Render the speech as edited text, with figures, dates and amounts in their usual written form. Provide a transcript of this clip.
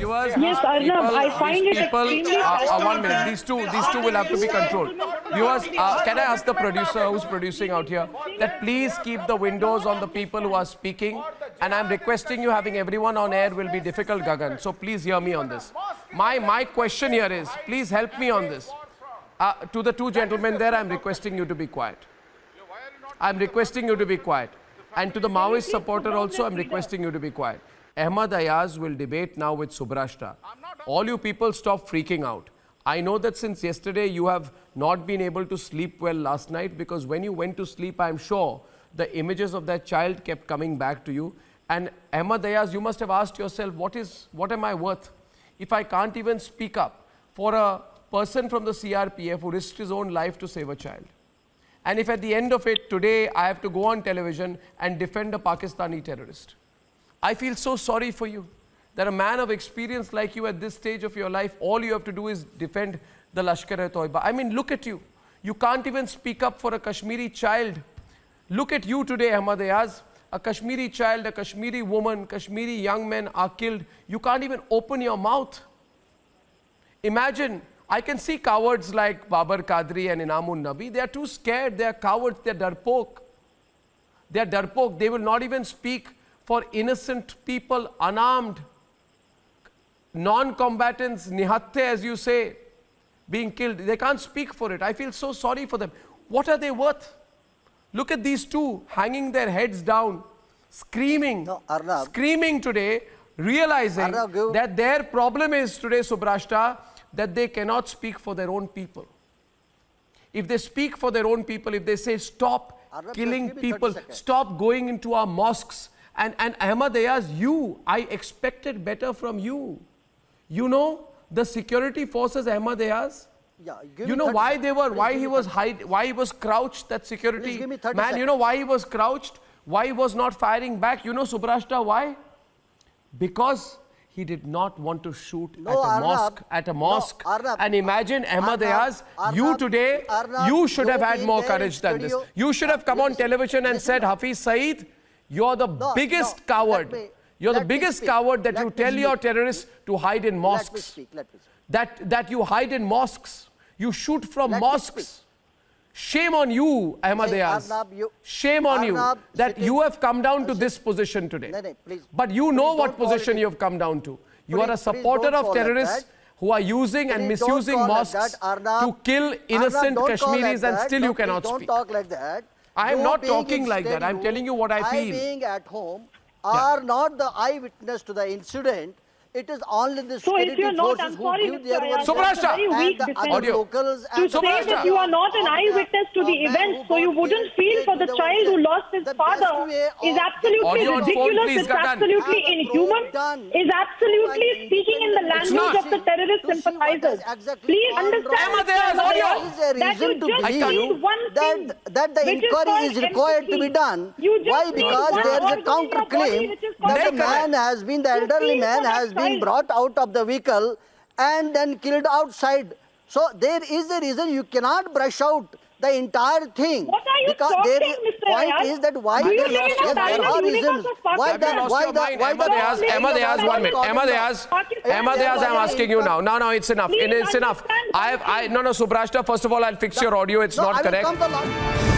viewers, Yes, Arnab, I find it extremely 1 minute. These two will have to be controlled. Viewers, can I ask the producer who's producing out here that please keep the windows on the people who are speaking, and I'm requesting you, having everyone on air will be difficult, Gagan. So please hear me on this. My question here is, please help me on this. To the two gentlemen there, I'm requesting you to be quiet. I'm requesting you to be quiet. And to the Maoist supporter also, I'm requesting you to be quiet. Ahmed Ayaz will debate now with Subrashta. All you people stop freaking out. I know that since yesterday you have not been able to sleep well last night, because when you went to sleep, I'm sure the images of that child kept coming back to you. And Ahmed Ayaz, you must have asked yourself, what am I worth if I can't even speak up for a person from the CRPF who risked his own life to save a child? And if at the end of it today I have to go on television and defend a Pakistani terrorist, I feel so sorry for you that a man of experience like you at this stage of your life, all you have to do is defend the Lashkar-e-Toiba. I mean, look at you. You can't even speak up for a Kashmiri child. Look at you today, Ahmed Ayaz. A Kashmiri child, a Kashmiri woman, Kashmiri young men are killed. You can't even open your mouth. Imagine, I can see cowards like Babar Qadri and Inamun Nabi. They are too scared. They are cowards. They are darpok. They are darpok. They will not even speak for innocent people, unarmed, non-combatants, nihatte as you say, being killed. They can't speak for it. I feel so sorry for them. What are they worth? Look at these two hanging their heads down, screaming, screaming today, realizing that their problem is today, Subrashta, that they cannot speak for their own people. If they speak for their own people, if they say stop killing people, stop going into our mosques, and Ahmed Ayaz, I expected better from you. You know the security forces, Ahmed Ayaz? You know why they were, why he was crouched, that security man, you know why he was crouched? Why he was not firing back? You know, Subrashta, why? Because he did not want to shoot at a mosque. And imagine, Ahmed Ayaz, you today, you should have had more courage than this. You should have come on television and said, Hafiz Saeed, you're the biggest coward. You're the biggest coward that you tell your terrorists to hide in mosques. That you hide in mosques. You shoot from mosques. Shame on you, Ahmed Ayaz. Shame on you that you have come down to this position today. But you know what position you have come down to. You are a supporter of terrorists who are using and misusing mosques to kill innocent Kashmiris, and still you cannot speak. I am not talking like that. I am telling you what I feel. Being at home are not the eyewitness to the incident. It is only the security forces who give their word. Subrashta, and the other locals. To say that you are not an eyewitness to the event, so you wouldn't feel for the child who lost his father, is absolutely ridiculous. It's absolutely inhuman. Is absolutely speaking in the language of the terrorist sympathizers. Please understand that you just need one thing, that the inquiry is required to be done. Why? Because there is a counterclaim that the man has been, the elderly man has been brought out of the vehicle and then killed outside. So there is a reason you cannot brush out the entire thing. What are you because talking, the Mr. point Ayaz? is that why Do you there live in a parallel universe of Pakistan? Ahmed Ayaz, 1 minute. Ahmed Ayaz, I'm asking you now. No, it's enough. It's enough. No, Subrashta, first of all, I'll fix your audio. It's not correct.